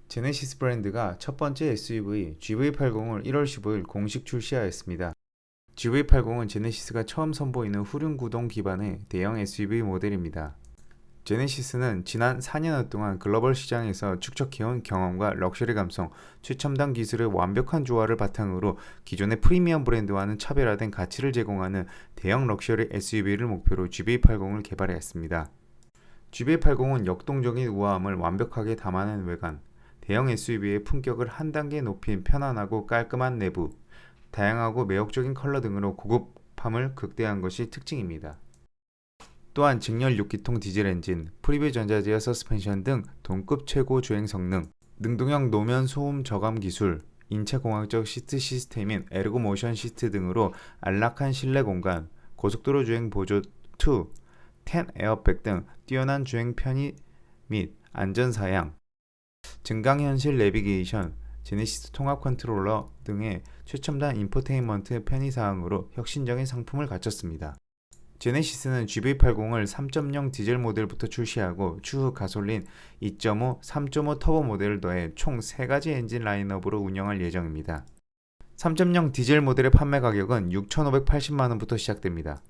제네시스 브랜드가 첫 번째 SUV GV80을 1월 15일 공식 출시하였습니다. GV80은 제네시스가 처음 선보이는 후륜 구동 기반의 대형 SUV 모델입니다. 제네시스는 지난 4년 동안 글로벌 시장에서 축적해온 경험과 럭셔리 감성, 최첨단 기술의 완벽한 조화를 바탕으로 기존의 프리미엄 브랜드와는 차별화된 가치를 제공하는 대형 럭셔리 SUV를 목표로 GV80을 개발하였습니다. GV80은 역동적인 우아함을 완벽하게 담아낸 외관, 대형 SUV의 품격을 한 단계 높인 편안하고 깔끔한 내부, 다양하고 매혹적인 컬러 등으로 고급함을 극대화한 것이 특징입니다. 또한 직렬 6기통 디젤 엔진, 프리뷰 전자제어 서스펜션 등 동급 최고 주행 성능, 능동형 노면 소음 저감 기술, 인체공학적 시트 시스템인 에르고 모션 시트 등으로 안락한 실내 공간, 고속도로 주행 보조 2, 10 에어백 등 뛰어난 주행 편의 및 안전 사양, 증강현실 내비게이션, 제네시스 통합 컨트롤러 등의 최첨단 인포테인먼트 편의사항으로 혁신적인 상품을 갖췄습니다. 제네시스는 GV80을 3.0 디젤 모델부터 출시하고 추후 가솔린 2.5, 3.5 터보 모델을 더해 총 3가지 엔진 라인업으로 운영할 예정입니다. 3.0 디젤 모델의 판매 가격은 6,580만원부터 시작됩니다.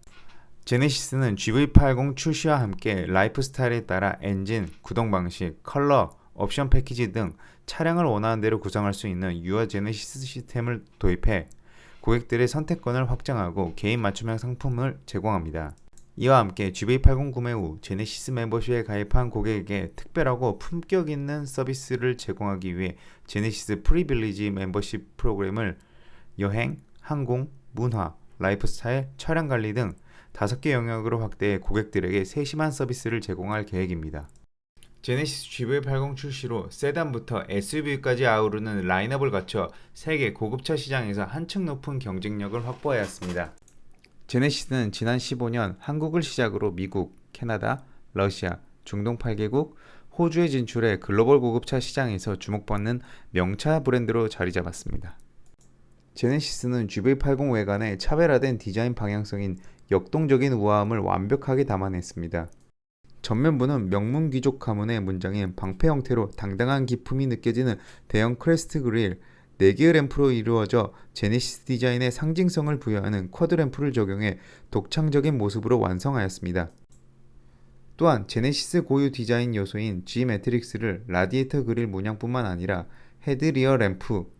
제네시스는 GV80 출시와 함께 라이프 스타일에 따라 엔진, 구동 방식, 컬러, 옵션 패키지 등 차량을 원하는 대로 구성할 수 있는 유어 제네시스 시스템을 도입해 고객들의 선택권을 확장하고 개인 맞춤형 상품을 제공합니다. 이와 함께 GV80 구매 후 제네시스 멤버십에 가입한 고객에게 특별하고 품격 있는 서비스를 제공하기 위해 제네시스 프리빌리지 멤버십 프로그램을 여행, 항공, 문화, 라이프스타일, 차량 관리 등 5개 영역으로 확대해 고객들에게 세심한 서비스를 제공할 계획입니다. 제네시스 GV80 출시로 세단부터 SUV까지 아우르는 라인업을 갖춰 세계 고급차 시장에서 한층 높은 경쟁력을 확보하였습니다. 제네시스는 지난 15년 한국을 시작으로 미국, 캐나다, 러시아, 중동 8개국, 호주에 진출해 글로벌 고급차 시장에서 주목받는 명차 브랜드로 자리 잡았습니다. 제네시스는 GV80 외관의 차별화된 디자인 방향성인 역동적인 우아함을 완벽하게 담아냈습니다. 전면부는 명문 귀족 가문의 문장인 방패 형태로 당당한 기품이 느껴지는 대형 크레스트 그릴, 4개의 램프로 이루어져 제네시스 디자인의 상징성을 부여하는 쿼드 램프를 적용해 독창적인 모습으로 완성하였습니다. 또한 제네시스 고유 디자인 요소인 G 매트릭스를 라디에이터 그릴 문양뿐만 아니라 헤드 리어 램프,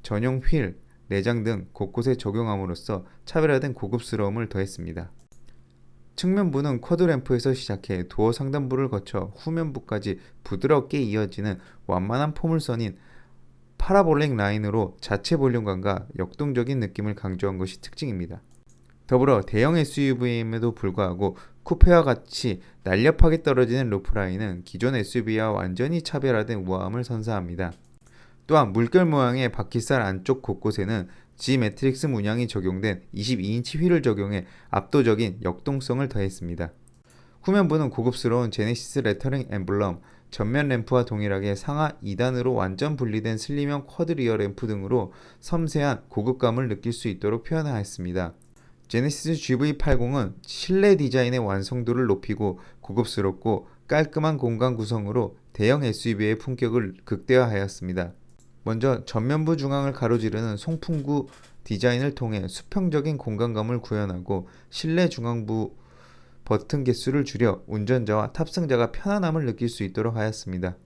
전용 휠, 내장 등 곳곳에 적용함으로써 차별화된 고급스러움을 더했습니다. 측면부는 쿼드 램프에서 시작해 도어 상단부를 거쳐 후면부까지 부드럽게 이어지는 완만한 포물선인 파라볼릭 라인으로 자체 볼륨감과 역동적인 느낌을 강조한 것이 특징입니다. 더불어 대형 SUV임에도 불구하고 쿠페와 같이 날렵하게 떨어지는 루프라인은 기존 SUV와 완전히 차별화된 우아함을 선사합니다. 또한 물결 모양의 바퀴살 안쪽 곳곳에는 G 매트릭스 문양이 적용된 22인치 휠을 적용해 압도적인 역동성을 더했습니다. 후면부는 고급스러운 제네시스 레터링 엠블럼, 전면 램프와 동일하게 상하 2단으로 완전 분리된 슬림형 쿼드 리어 램프 등으로 섬세한 고급감을 느낄 수 있도록 표현하였습니다. 제네시스 GV80은 실내 디자인의 완성도를 높이고 고급스럽고 깔끔한 공간 구성으로 대형 SUV의 품격을 극대화하였습니다. 먼저 전면부 중앙을 가로지르는 송풍구 디자인을 통해 수평적인 공간감을 구현하고 실내 중앙부 버튼 개수를 줄여 운전자와 탑승자가 편안함을 느낄 수 있도록 하였습니다.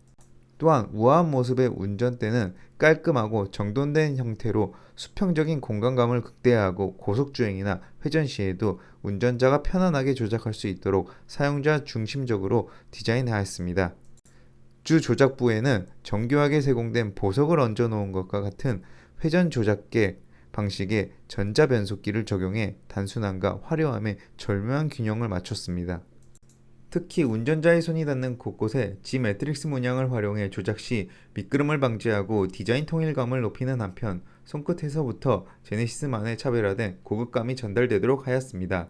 또한 우아한 모습의 운전대는 깔끔하고 정돈된 형태로 수평적인 공간감을 극대화하고 고속주행이나 회전 시에도 운전자가 편안하게 조작할 수 있도록 사용자 중심적으로 디자인하였습니다. 주 조작부에는 정교하게 세공된 보석을 얹어 놓은 것과 같은 회전 조작계 방식의 전자 변속기를 적용해 단순함과 화려함의 절묘한 균형을 맞췄습니다. 특히 운전자의 손이 닿는 곳곳에 G 매트릭스 문양을 활용해 조작 시 미끄럼을 방지하고 디자인 통일감을 높이는 한편 손끝에서부터 제네시스만의 차별화된 고급감이 전달되도록 하였습니다.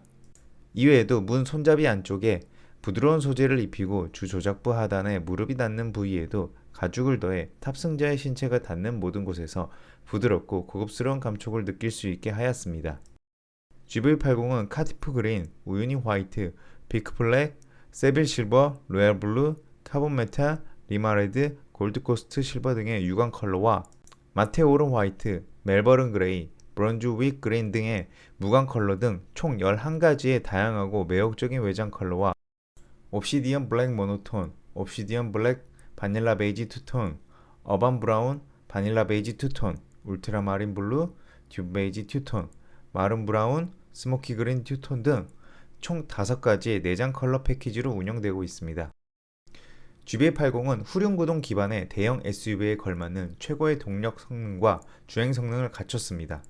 이외에도 문 손잡이 안쪽에 부드러운 소재를 입히고 주 조작부 하단에 무릎이 닿는 부위에도 가죽을 더해 탑승자의 신체가 닿는 모든 곳에서 부드럽고 고급스러운 감촉을 느낄 수 있게 하였습니다. GV80은 카티프 그린, 우유니 화이트, 비크 블랙, 세빌 실버, 로얄 블루, 카본 메탈, 리마레드, 골드코스트 실버 등의 유광 컬러와 마테오른 화이트, 멜버른 그레이, 브런즈윅 그린 등의 무광 컬러 등 총 11가지의 다양하고 매혹적인 외장 컬러와 옵시디언 블랙 모노톤, 옵시디언 블랙 바닐라 베이지 투톤, 어반 브라운 바닐라 베이지 투톤, 울트라마린 블루 듀 베이지 투톤, 마른 브라운 스모키 그린 투톤 등 총 5가지의 내장 컬러 패키지로 운영되고 있습니다. GBA80은 후륜구동 기반의 대형 SUV에 걸맞는 최고의 동력 성능과 주행 성능을 갖췄습니다.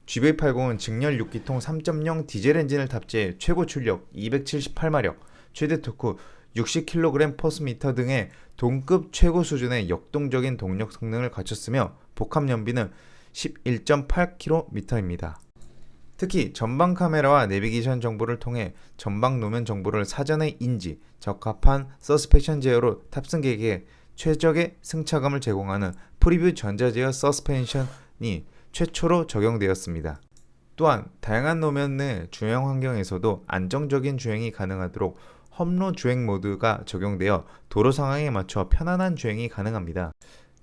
GBA80은 직렬 6기통 3.0 디젤 엔진을 탑재해 최고 출력 278마력, 최대 토크 60kg/m 등의 동급 최고 수준의 역동적인 동력 성능을 갖췄으며 복합 연비는 11.8km입니다. 특히 전방 카메라와 내비게이션 정보를 통해 전방 노면 정보를 사전에 인지, 적합한 서스펜션 제어로 탑승객에게 최적의 승차감을 제공하는 프리뷰 전자제어 서스펜션이 최초로 적용되었습니다. 또한 다양한 노면 내 주행 환경에서도 안정적인 주행이 가능하도록 험로 주행 모드가 적용되어 도로 상황에 맞춰 편안한 주행이 가능합니다.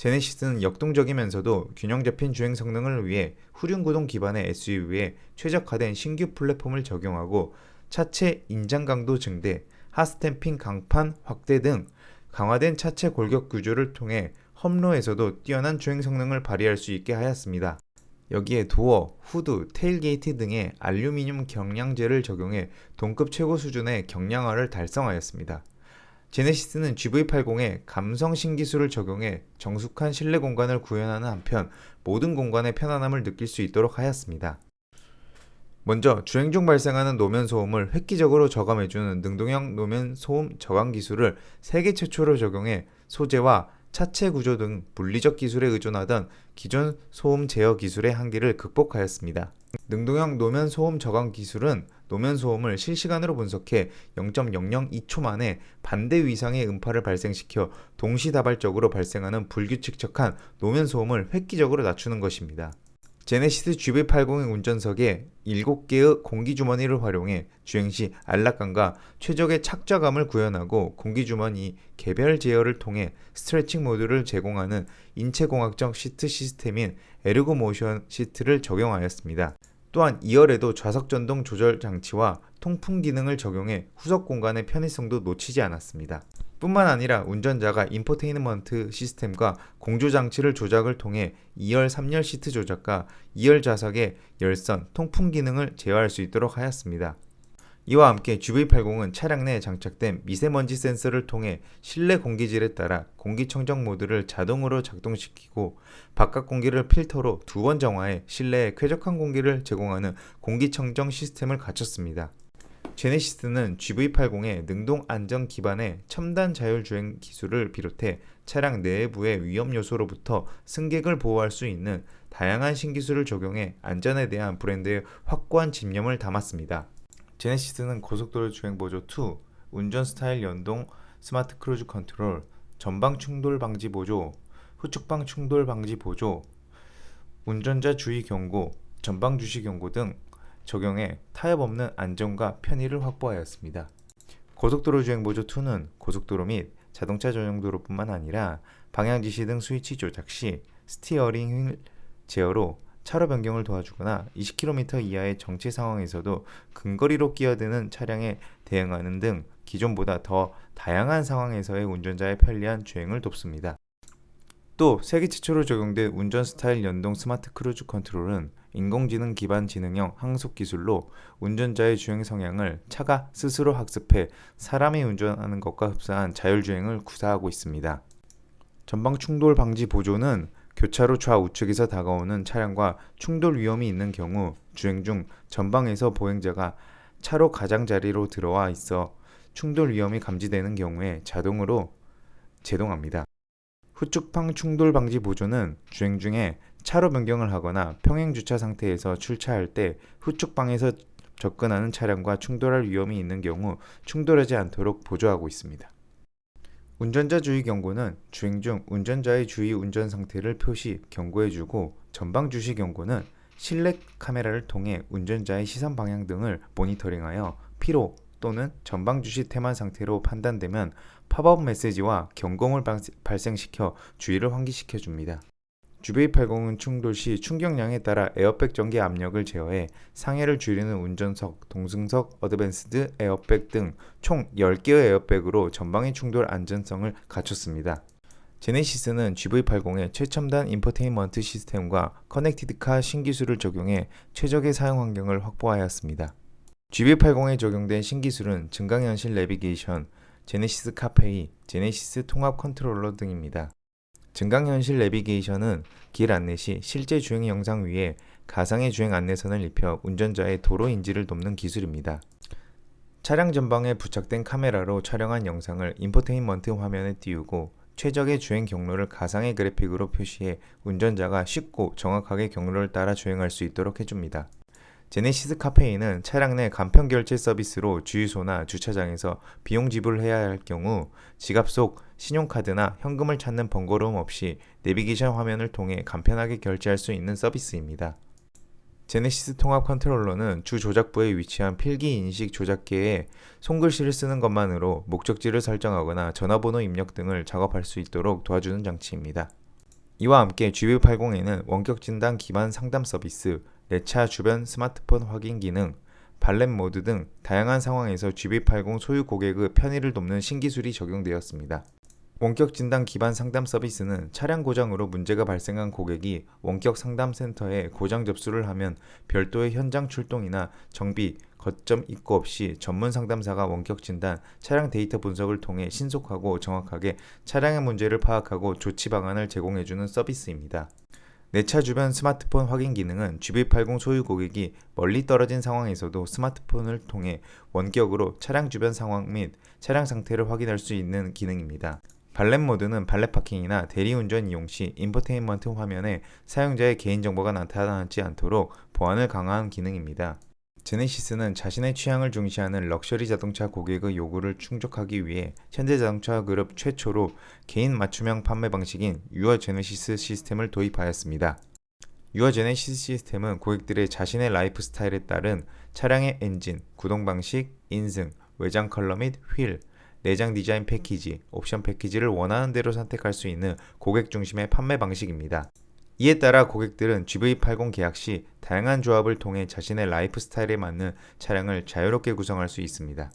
제네시스는 역동적이면서도 균형 잡힌 주행 성능을 위해 후륜구동 기반의 SUV에 최적화된 신규 플랫폼을 적용하고 차체 인장 강도 증대, 핫스탬핑 강판 확대 등 강화된 차체 골격 구조를 통해 험로에서도 뛰어난 주행 성능을 발휘할 수 있게 하였습니다. 여기에 도어, 후드, 테일게이트 등의 알루미늄 경량재를 적용해 동급 최고 수준의 경량화를 달성하였습니다. 제네시스는 GV80에 감성 신기술을 적용해 정숙한 실내 공간을 구현하는 한편 모든 공간의 편안함을 느낄 수 있도록 하였습니다. 먼저 주행 중 발생하는 노면 소음을 획기적으로 저감해주는 능동형 노면 소음 저감 기술을 세계 최초로 적용해 소재와 차체 구조 등 물리적 기술에 의존하던 기존 소음 제어 기술의 한계를 극복하였습니다. 능동형 노면 소음 저감 기술은 노면 소음을 실시간으로 분석해 0.002초 만에 반대 위상의 음파를 발생시켜 동시다발적으로 발생하는 불규칙적한 노면 소음을 획기적으로 낮추는 것입니다. 제네시스 GV80의 운전석에 7개의 공기주머니를 활용해 주행시 안락감과 최적의 착좌감을 구현하고 공기주머니 개별 제어를 통해 스트레칭 모드를 제공하는 인체공학적 시트 시스템인 에르고 모션 시트를 적용하였습니다. 또한 2열에도 좌석 전동 조절 장치와 통풍 기능을 적용해 후석 공간의 편의성도 놓치지 않았습니다. 뿐만 아니라 운전자가 인포테인먼트 시스템과 공조 장치를 조작을 통해 2열 3열 시트 조작과 2열 좌석의 열선, 통풍 기능을 제어할 수 있도록 하였습니다. 이와 함께 GV80은 차량 내에 장착된 미세먼지 센서를 통해 실내 공기질에 따라 공기청정 모드를 자동으로 작동시키고 바깥 공기를 필터로 2번 정화해 실내에 쾌적한 공기를 제공하는 공기청정 시스템을 갖췄습니다. 제네시스는 GV80의 능동 안전 기반의 첨단 자율주행 기술을 비롯해 차량 내부의 위험 요소로부터 승객을 보호할 수 있는 다양한 신기술을 적용해 안전에 대한 브랜드의 확고한 집념을 담았습니다. 제네시스는 고속도로 주행 보조 2, 운전 스타일 연동 스마트 크루즈 컨트롤, 전방 충돌 방지 보조, 후측방 충돌 방지 보조, 운전자 주의 경고, 전방 주시 경고 등 적용해 타협 없는 안전과 편의를 확보하였습니다. 고속도로 주행 보조 2는 고속도로 및 자동차 전용도로뿐만 아니라 방향 지시 등 스위치 조작 시 스티어링 휠 제어로 차로 변경을 도와주거나 20km 이하의 정체 상황에서도 근거리로 끼어드는 차량에 대응하는 등 기존보다 더 다양한 상황에서의 운전자의 편리한 주행을 돕습니다. 또 세계 최초로 적용된 운전 스타일 연동 스마트 크루즈 컨트롤은 인공지능 기반 지능형 항속 기술로 운전자의 주행 성향을 차가 스스로 학습해 사람이 운전하는 것과 흡사한 자율주행을 구사하고 있습니다. 전방 충돌 방지 보조는 교차로 좌우측에서 다가오는 차량과 충돌 위험이 있는 경우 주행 중 전방에서 보행자가 차로 가장자리로 들어와 있어 충돌 위험이 감지되는 경우에 자동으로 제동합니다. 후측방 충돌 방지 보조는 주행 중에 차로 변경을 하거나 평행 주차 상태에서 출차할 때 후측방에서 접근하는 차량과 충돌할 위험이 있는 경우 충돌하지 않도록 보조하고 있습니다. 운전자 주의 경고는 주행 중 운전자의 주의 운전 상태를 표시 경고해주고 전방 주시 경고는 실내 카메라를 통해 운전자의 시선 방향 등을 모니터링하여 피로 또는 전방 주시 태만 상태로 판단되면 팝업 메시지와 경고음을 발생시켜 주의를 환기시켜 줍니다. GV80은 충돌 시 충격량에 따라 에어백 전개 압력을 제어해 상해를 줄이는 운전석, 동승석, 어드밴스드 에어백 등 총 10개의 에어백으로 전방위 충돌 안전성을 갖췄습니다. 제네시스는 GV80의 최첨단 인포테인먼트 시스템과 커넥티드카 신기술을 적용해 최적의 사용 환경을 확보하였습니다. GV80에 적용된 신기술은 증강현실 내비게이션, 제네시스 카페이, 제네시스 통합 컨트롤러 등입니다. 증강현실 내비게이션은 길 안내 시 실제 주행 영상 위에 가상의 주행 안내선을 입혀 운전자의 도로 인지를 돕는 기술입니다. 차량 전방에 부착된 카메라로 촬영한 영상을 인포테인먼트 화면에 띄우고 최적의 주행 경로를 가상의 그래픽으로 표시해 운전자가 쉽고 정확하게 경로를 따라 주행할 수 있도록 해줍니다. 제네시스 카페이는 차량 내 간편 결제 서비스로 주유소나 주차장에서 비용 지불해야 할 경우 지갑 속 신용카드나 현금을 찾는 번거로움 없이 내비게이션 화면을 통해 간편하게 결제할 수 있는 서비스입니다. 제네시스 통합 컨트롤러는 주 조작부에 위치한 필기 인식 조작계에 손글씨를 쓰는 것만으로 목적지를 설정하거나 전화번호 입력 등을 작업할 수 있도록 도와주는 장치입니다. 이와 함께 GV80에는 원격 진단 기반 상담 서비스, 내 차 주변 스마트폰 확인 기능, 발렛 모드 등 다양한 상황에서 GV80 소유 고객의 편의를 돕는 신기술이 적용되었습니다. 원격 진단 기반 상담 서비스는 차량 고장으로 문제가 발생한 고객이 원격 상담센터에 고장 접수를 하면 별도의 현장 출동이나 정비, 거점 입고 없이 전문 상담사가 원격 진단, 차량 데이터 분석을 통해 신속하고 정확하게 차량의 문제를 파악하고 조치 방안을 제공해주는 서비스입니다. 내 차 주변 스마트폰 확인 기능은 GV80 소유 고객이 멀리 떨어진 상황에서도 스마트폰을 통해 원격으로 차량 주변 상황 및 차량 상태를 확인할 수 있는 기능입니다. 발렛 모드는 발렛 파킹이나 대리운전 이용 시 인포테인먼트 화면에 사용자의 개인정보가 나타나지 않도록 보안을 강화한 기능입니다. 제네시스는 자신의 취향을 중시하는 럭셔리 자동차 고객의 요구를 충족하기 위해 현대자동차 그룹 최초로 개인 맞춤형 판매 방식인 유어 제네시스 시스템을 도입하였습니다. 유어 제네시스 시스템은 고객들의 자신의 라이프 스타일에 따른 차량의 엔진, 구동 방식, 인승, 외장 컬러 및 휠, 내장 디자인 패키지, 옵션 패키지를 원하는 대로 선택할 수 있는 고객 중심의 판매 방식입니다. 이에 따라 고객들은 GV80 계약 시 다양한 조합을 통해 자신의 라이프 스타일에 맞는 차량을 자유롭게 구성할 수 있습니다.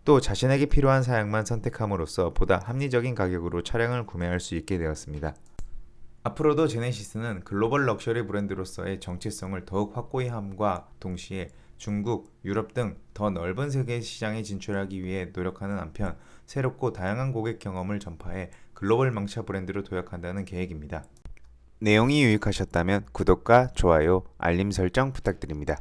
또 자신에게 필요한 사양만 선택함으로써 보다 합리적인 가격으로 차량을 구매할 수 있게 되었습니다. 앞으로도 제네시스는 글로벌 럭셔리 브랜드로서의 정체성을 더욱 확고히 함과 동시에 중국, 유럽 등 더 넓은 세계 시장에 진출하기 위해 노력하는 한편 새롭고 다양한 고객 경험을 전파해 글로벌 망차 브랜드로 도약한다는 계획입니다. 내용이 유익하셨다면 구독과 좋아요, 알림 설정 부탁드립니다.